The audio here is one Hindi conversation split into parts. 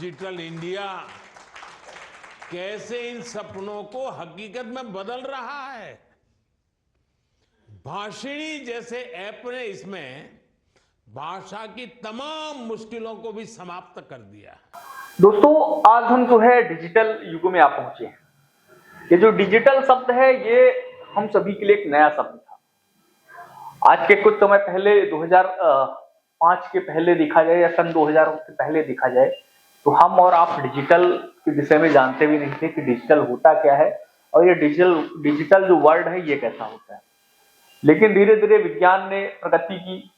डिजिटल इंडिया कैसे इन सपनों को हकीकत में बदल रहा है। भाषिणी जैसे ऐप ने इसमें भाषा की तमाम मुश्किलों को भी समाप्त कर दिया है। दोस्तों, आज हम जो है डिजिटल युग में आ पहुंचे हैं। ये जो डिजिटल शब्द है ये हम सभी के लिए एक नया शब्द था। आज के कुछ समय पहले 2005 के पहले देखा जाए या सन 2000 के पहले देखा जाए तो हम और आप डिजिटल के विषय में जानते भी नहीं थे कि डिजिटल होता क्या है और ये डिजिटल जो वर्ड है ये कैसा होता है। लेकिन धीरे धीरे विज्ञान ने प्रगति की,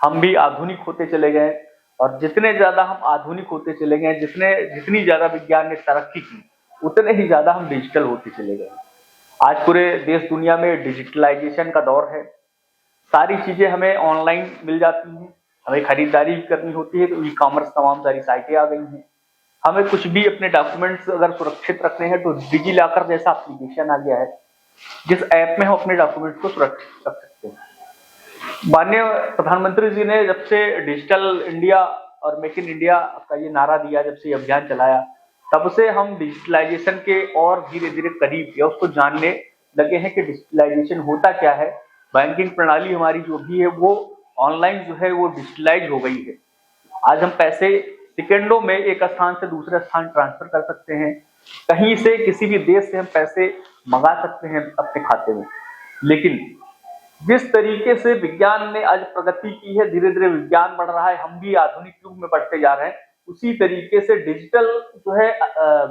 हम भी आधुनिक होते चले गए और जितने ज्यादा हम आधुनिक होते चले गए, जितनी ज्यादा विज्ञान ने तरक्की की, उतने ही ज्यादा हम डिजिटल होते चले गए। आज पूरे देश दुनिया में डिजिटलाइजेशन का दौर है। सारी चीजें हमें ऑनलाइन मिल जाती हैं। हमें खरीदारी करनी होती है तो ई कॉमर्स तमाम सारी साइटें आ गई हैं। हमें कुछ भी अपने डॉक्यूमेंट्स अगर सुरक्षित रखने हैं तो डिजी लॉकर जैसा एप्लीकेशन आ गया है, जिस ऐप में हम अपने डॉक्यूमेंट्स को सुरक्षित रख सकते हैं। माननीय प्रधानमंत्री जी ने जब से डिजिटल इंडिया और मेक इन इंडिया का ये नारा दिया, जब से ये अभियान चलाया, तब से हम डिजिटलाइजेशन के और धीरे धीरे करीब या उसको जानने लगे हैं कि डिजिटलाइजेशन होता क्या है। बैंकिंग प्रणाली हमारी जो भी है वो ऑनलाइन जो है वो डिजिटलाइज हो गई है। आज हम पैसे सेकेंडों में एक स्थान से दूसरे स्थान ट्रांसफर कर सकते हैं। कहीं से किसी भी देश से हम पैसे मंगा सकते हैं अपने खाते में। लेकिन जिस तरीके से विज्ञान ने आज प्रगति की है, धीरे धीरे विज्ञान बढ़ रहा है, हम भी आधुनिक युग में बढ़ते जा रहे हैं, उसी तरीके से डिजिटल जो है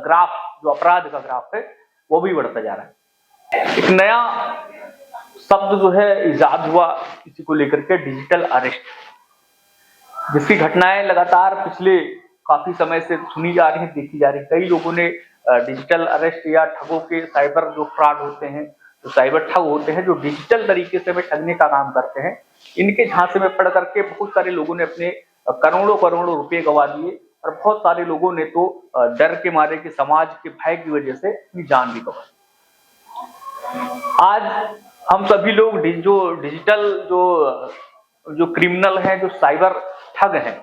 ग्राफ, जो अपराध का ग्राफ है, वो भी बढ़ता जा रहा है। एक नया शब्द जो है इजाद हुआ इसी को लेकर के, डिजिटल अरेस्ट, जिसकी घटनाएं लगातार पिछले काफी समय से सुनी जा रही हैं, देखी जा रही हैं। कई लोगों ने डिजिटल अरेस्ट या ठगों के साइबर जो फ्रॉड होते हैं, जो साइबर ठग होते हैं, जो डिजिटल तरीके से हमें ठगने का काम करते हैं, इनके झांसे में पड़ करके बहुत सारे लोगों ने अपने करोड़ों करोड़ों रुपए गंवा दिए और बहुत सारे लोगों ने तो डर के मारे कि समाज के भय की वजह से अपनी जान भी गंवाई। आज हम सभी लोग जो डिजिटल जो क्रिमिनल हैं, जो साइबर ठग हैं,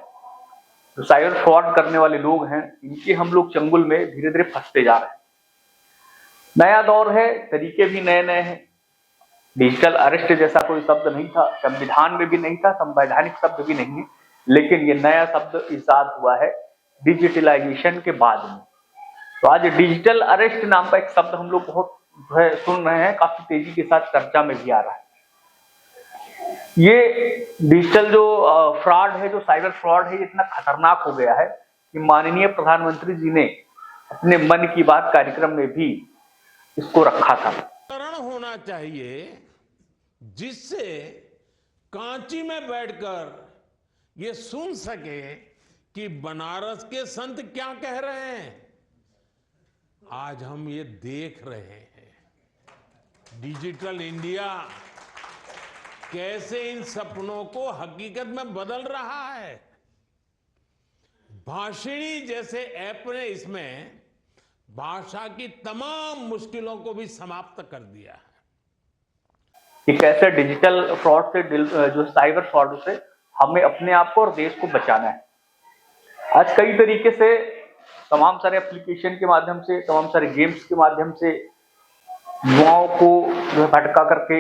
जो साइबर फ्रॉड करने वाले लोग हैं, इनके हम लोग चंगुल में धीरे धीरे फंसते जा रहे हैं। नया दौर है, तरीके भी नए नए हैं। डिजिटल अरेस्ट जैसा कोई शब्द नहीं था, संविधान में भी नहीं था, संवैधानिक शब्द भी नहीं है, लेकिन ये नया शब्द इजाद हुआ है डिजिटलाइजेशन के बाद में। तो आज डिजिटल अरेस्ट नाम का एक शब्द हम लोग बहुत जो है सुन रहे हैं, काफी तेजी के साथ चर्चा में भी आ रहा है। ये डिजिटल जो फ्रॉड है, जो साइबर फ्रॉड है, इतना खतरनाक हो गया है कि माननीय प्रधानमंत्री जी ने अपने मन की बात कार्यक्रम में भी इसको रखा था। होना चाहिए जिससे कांची में बैठकर ये सुन सके कि बनारस के संत क्या कह रहे हैं। आज हम ये देख रहे हैं डिजिटल इंडिया कैसे इन सपनों को हकीकत में बदल रहा है। भाषिणी जैसे ऐप ने इसमें भाषा की तमाम मुश्किलों को भी समाप्त कर दिया है। कि कैसे डिजिटल फ्रॉड से, जो साइबर फ्रॉड से हमें अपने आप को और देश को बचाना है। आज कई तरीके से तमाम सारे एप्लीकेशन के माध्यम से, तमाम सारे गेम्स के माध्यम से युवाओं को जो है भटका करके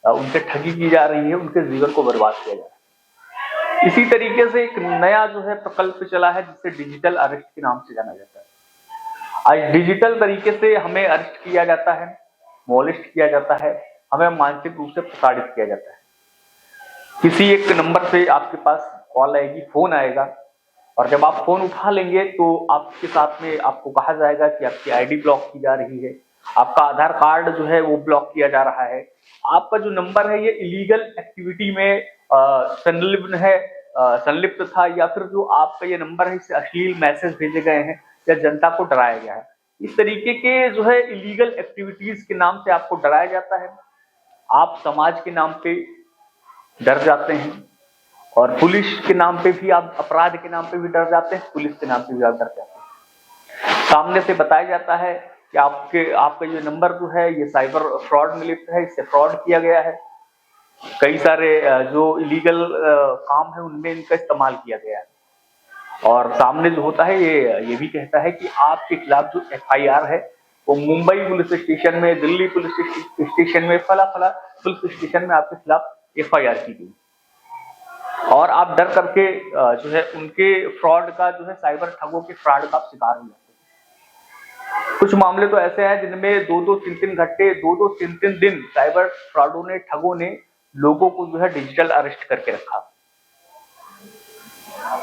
उनसे ठगी की जा रही है, उनके जीवन को बर्बाद किया जा रहा है। इसी तरीके से एक नया जो है प्रकल्प चला है जिसे डिजिटल अरेस्ट के नाम से जाना जाता है। आज डिजिटल तरीके से हमें अरेस्ट किया जाता है, मोलेस्ट किया जाता है, हमें मानसिक रूप से प्रताड़ित किया जाता है। किसी एक नंबर से आपके पास कॉल आएगी, फोन आएगा, और जब आप फोन उठा लेंगे तो आपके साथ में आपको कहा जाएगा कि आपकी आईडी ब्लॉक की जा रही है, आपका आधार कार्ड जो है वो ब्लॉक किया जा रहा है, आपका जो नंबर है ये इलीगल एक्टिविटी में संलिप्त था, या फिर जो आपका ये नंबर है इससे अश्लील मैसेज भेजे गए हैं या जनता को डराया गया है। इस तरीके के जो है इलीगल एक्टिविटीज के नाम से आपको डराया जाता है। आप समाज के नाम पे डर जाते हैं और पुलिस के नाम पे भी आप, अपराध के नाम पे भी डर जाते हैं, पुलिस के नाम पे भी आप डर जाते हैं। सामने से बताया जाता है कि आपका ये नंबर जो है ये साइबर फ्रॉड में लिप्त है, इससे फ्रॉड किया गया है। कई सारे जो इलीगल काम है उनमें इनका इस्तेमाल किया गया है। और सामने जो होता है ये भी कहता है कि आपके खिलाफ जो FIR है वो मुंबई पुलिस स्टेशन में, दिल्ली पुलिस स्टेशन में, फला फला पुलिस स्टेशन में आपके खिलाफ FIR की गई और आप डर करके जो है उनके फ्रॉड का जो है साइबर ठगों के फ्रॉड का शिकार हो जाते हैं। कुछ मामले तो ऐसे हैं जिनमें 2-3 दिन साइबर फ्रॉडों ने, ठगों ने लोगों को जो है डिजिटल अरेस्ट करके रखा।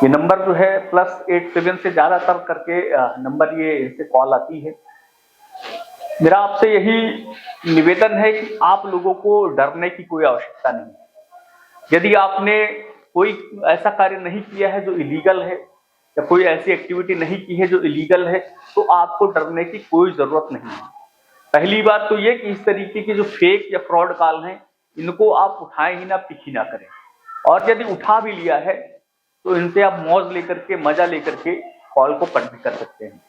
ये नंबर जो है +87 से ज्यादातर करके नंबर ये इनसे कॉल आती है। मेरा आपसे यही निवेदन है कि आप लोगों को डरने की कोई आवश्यकता नहीं है। यदि आपने कोई ऐसा कार्य नहीं किया है जो इलीगल है या कोई ऐसी एक्टिविटी नहीं की है जो इलीगल है, तो आपको डरने की कोई जरूरत नहीं है। पहली बात तो ये कि इस तरीके की जो फेक या फ्रॉड कॉल हैं, इनको आप उठाएं ही ना, पिक ही ना करें। और यदि उठा भी लिया है तो इनसे आप मौज लेकर के, मजा लेकर के कॉल को कट भी कर सकते हैं।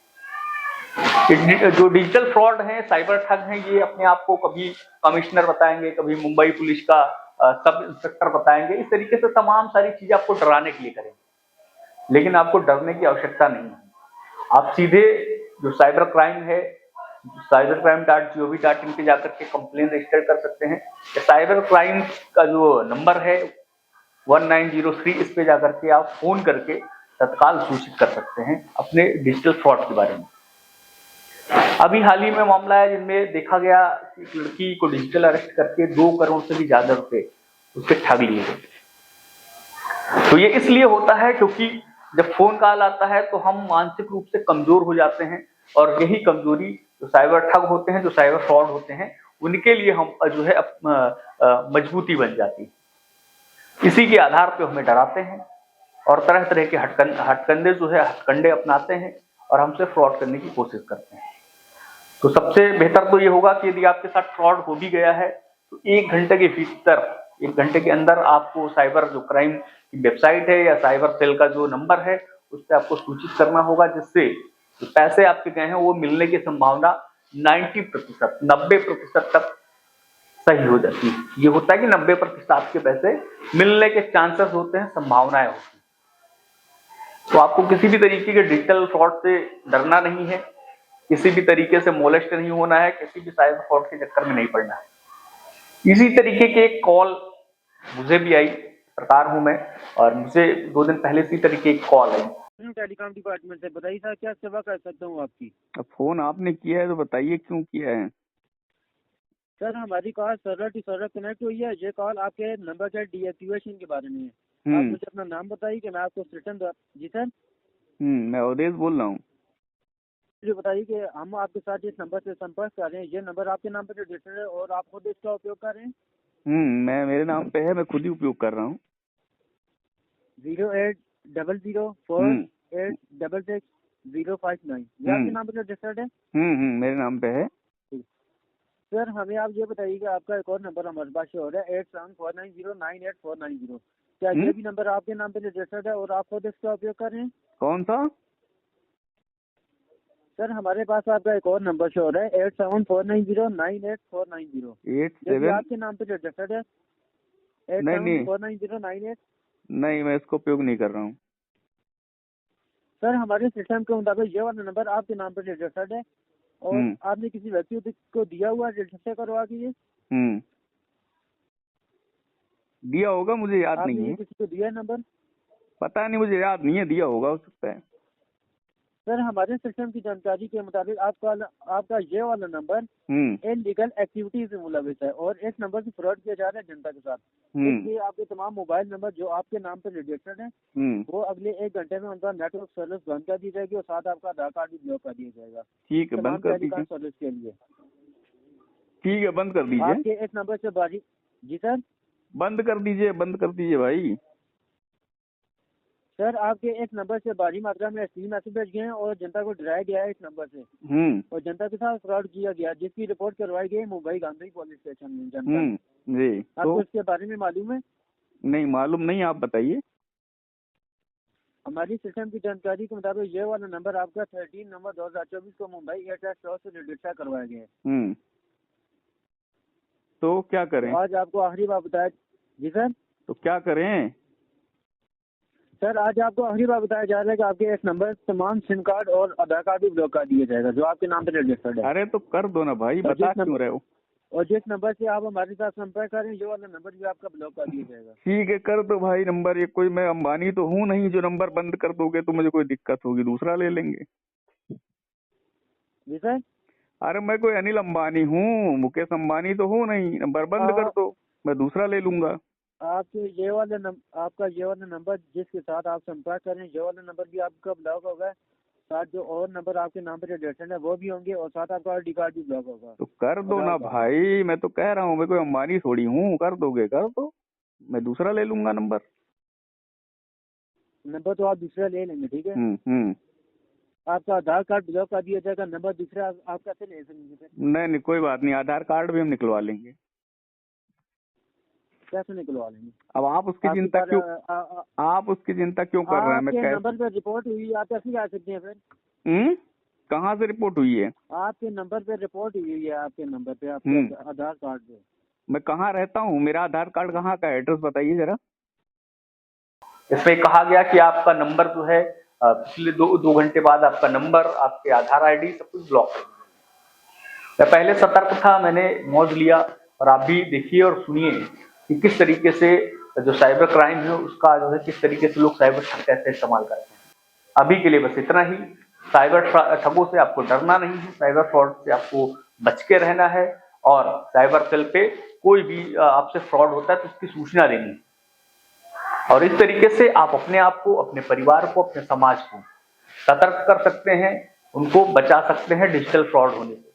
जो डिजिटल फ्रॉड हैं, साइबर ठग हैं, ये अपने आप को कभी कमिश्नर बताएंगे, कभी मुंबई पुलिस का सब इंस्पेक्टर बताएंगे। इस तरीके से तमाम सारी चीजें आपको डराने के लिए करेंगे, लेकिन आपको डरने की आवश्यकता नहीं है। आप सीधे जो साइबर क्राइम है, cybercrime.gov.in पे जाकर के कंप्लेन रजिस्टर कर सकते हैं। साइबर क्राइम का जो नंबर है 1903, इस पे जाकर के आप फोन करके तत्काल सूचित कर सकते हैं अपने डिजिटल फ्रॉड के बारे में। अभी हाल ही में मामला है जिनमें देखा गया कि एक लड़की को डिजिटल अरेस्ट करके 2 करोड़ से भी ज्यादा रुपए उससे ठग लिए गए। तो ये इसलिए होता है क्योंकि जब फोन कॉल आता है तो हम मानसिक रूप से कमजोर हो जाते हैं, और यही कमजोरी जो साइबर ठग होते हैं, जो साइबर फ्रॉड होते हैं, उनके लिए हम जो है मजबूती बन जाती है। इसी के आधार पे हमें डराते हैं और तरह तरह के हथकंडे अपनाते हैं और हमसे फ्रॉड करने की कोशिश करते हैं। तो सबसे बेहतर तो ये होगा कि यदि आपके साथ फ्रॉड हो भी गया है तो 1 घंटे के भीतर, 1 घंटे के अंदर आपको साइबर जो क्राइम की वेबसाइट है या साइबर सेल का जो नंबर है उस पर आपको सूचित करना होगा, जिससे जो पैसे आपके गए हैं वो मिलने की संभावना 90% तक सही हो जाती है। ये होता है कि 90% आपके पैसे मिलने के चांसेस होते हैं, संभावनाएं होती हैं। तो आपको किसी भी तरीके के डिजिटल फ्रॉड से डरना नहीं है, किसी भी तरीके से मोलेस्ट नहीं होना है, किसी भी साइबर फ्रॉड के चक्कर में नहीं पड़ना है। इसी तरीके के एक कॉल मुझे भी आई, सरकार हूं मैं, और मुझे 2 दिन पहले इसी तरीके की कॉल आई। टेलीकॉम डिपार्टमेंट से, बताइए सर क्या सेवा कर सकता हूँ आपकी। अब फोन आपने किया है तो बताइए क्यों किया है। सर हमारी call server to server connect हुई है। ये कॉल आपके नंबर के डीएक्टिवेशन के बारे में है। आप मुझे अपना नाम बताइए कि मैं आपको रिटर्न। जी सर। मैं अवधेश बोल रहा हूँ। मुझे बताइए कि हम आपके साथ इस नंबर से संपर्क कर रहे हैं, ये नंबर आपके नाम पर रजिस्टर्ड है और आप खुद इसका उपयोग कर रहे हैं। मैं मेरे नाम पे है, मैं खुद ही उपयोग कर रहा हूँ। 0800048666059 ये आपके नाम पर रजिस्टर्ड है। मेरे नाम पे है। सर हमें आप ये बताइए कि आपका एक और नंबर हमारे पास हो रहा है 8749098490। क्या ये भी नंबर आपके नाम पे रजिस्टर्ड है और आप खुद इसका उपयोग कर रहे हैं। कौन सा। सर हमारे पास आपका एक और नंबर शो हो रहा है 8749098490। ये आपके नाम पे रजिस्टर्ड है। 87490984। नहीं, मैं इसको उपयोग नहीं कर रहा हूँ। सर हमारे सिस्टम के मुताबिक ये वाला नंबर आपके नाम पे रजिस्टर्ड है और आपने किसी व्यक्ति को दिया हुआ रजिस्टर करवा के ये। दिया होगा, मुझे याद नहीं है। किसी को दिया नंबर पता नहीं, मुझे याद नहीं है, दिया होगा हो सकता है। सर हमारे सिस्टम की जानकारी के मुताबिक आपका ये वाला नंबर इनलीगल एक्टिविटीज में मुलविस है और इस नंबर से फ्रॉड किया जा रहा है जनता के साथ। इसलिए आपके तमाम मोबाइल नंबर जो आपके नाम पर रजिस्टर्ड है वो अगले 1 घंटे में उनका नेटवर्क सर्विस बंद कर दी जाएगी और साथ आपका आधार कार्ड भी ब्लॉक कर दिया जाएगा। ठीक है, बंद कर दीजिए सर्विस के लिए। ठीक है, बंद कर दीजिए। आपके इस नंबर से बाजी। जी सर। बंद कर दीजिए भाई। सर आपके इस नंबर से भारी मात्रा में STD मैसेज भेज गए हैं और जनता को डराया गया है इस नंबर से और जनता के साथ फ्रॉड किया गया, जिसकी रिपोर्ट करवाई गई मुंबई गांधी पुलिस स्टेशन में। जनता जी, आपको इसके बारे में मालूम है। नहीं मालूम नहीं, आप बताइए। हमारी सिस्टम की जानकारी के मुताबिक ये वाला नंबर आपका 13 नवंबर 2024 को मुंबई एयरटेल स्टोर से रजिस्टर करवाया गया है। तो क्या करें। आज आपको आखिरी बार बताया। जी सर। तो क्या करें। सर आज आपको आखिरी बार बताया जा रहा है कि आपके एक नंबर तमाम सिम कार्ड और आधार कार्ड भी ब्लॉक कर दिया जाएगा जो आपके नाम पे रजिस्टर्ड है। अरे तो कर दो ना भाई, और बता जिस क्यों रहे हो? और जिस नंबर से आप हमारे साथ संपर्क करें ये वाला नंबर भी आपका ब्लॉक कर दिया जाएगा। ठीक है कर दो भाई नंबर। ये कोई मैं अंबानी तो हूँ नहीं जो नंबर बंद कर दोगे तो मुझे कोई दिक्कत होगी, दूसरा ले लेंगे। जी सर। अरे मैं कोई अनिल अंबानी हूँ, मुकेश अंबानी तो हूँ नहीं, नंबर बंद कर दो, मैं दूसरा ले लूंगा। आपका ये वाला नंबर जिसके साथ आप संपर्क करें ये वाला नंबर भी आपका ब्लॉक होगा, साथ जो और नंबर आपके नाम पे रजिस्टर्ड है वो भी होंगे और साथ आपका आईडी कार्ड भी ब्लॉक होगा। तो कर दो ना भाई, मैं तो कह रहा हूँ मैं कोई अंबानी थोड़ी हूँ, कर दोगे कर दो, मैं दूसरा ले लूंगा नंबर तो आप दूसरा ले लेंगे, ठीक है। आपका आधार कार्ड ब्लॉक कर दिया जाएगा, नंबर दूसरा आप कैसे ले सकेंगे? नहीं कोई बात नहीं, आधार कार्ड भी हम निकलवा लेंगे। कैसे निकलवा लेंगे? अब आप उसकी चिंता क्यों कर रहे हैं? मैं नंबर पे रिपोर्ट हुई, आप कैसे आ सकते हैं फिर? कहाँ से रिपोर्ट हुई है? आपके नंबर पे रिपोर्ट हुई है, आपके नंबर पे आपके आधार कार्ड पे। मैं कहाँ रहता हूँ, मेरा आधार कार्ड कहाँ का, एड्रेस बताइए जरा। इसमें कहा गया कि आपका नंबर जो है पिछले दो घंटे बाद आपका नंबर, आपके आधार आईडी सब कुछ ब्लॉक कर दिया। मैं पहले सतर्क था, मैंने मौज लिया, और आप भी देखिए और सुनिए कि किस तरीके से जो साइबर क्राइम है उसका जो है किस तरीके से लोग साइबर ठग कैसे इस्तेमाल करते हैं। अभी के लिए बस इतना ही। साइबर ठगों से आपको डरना नहीं है, साइबर फ्रॉड से आपको बच के रहना है, और साइबर सेल पे कोई भी आपसे फ्रॉड होता है तो उसकी सूचना देनी है। और इस तरीके से आप अपने आप को, अपने परिवार को, अपने समाज को सतर्क कर सकते हैं, उनको बचा सकते हैं डिजिटल फ्रॉड होने से।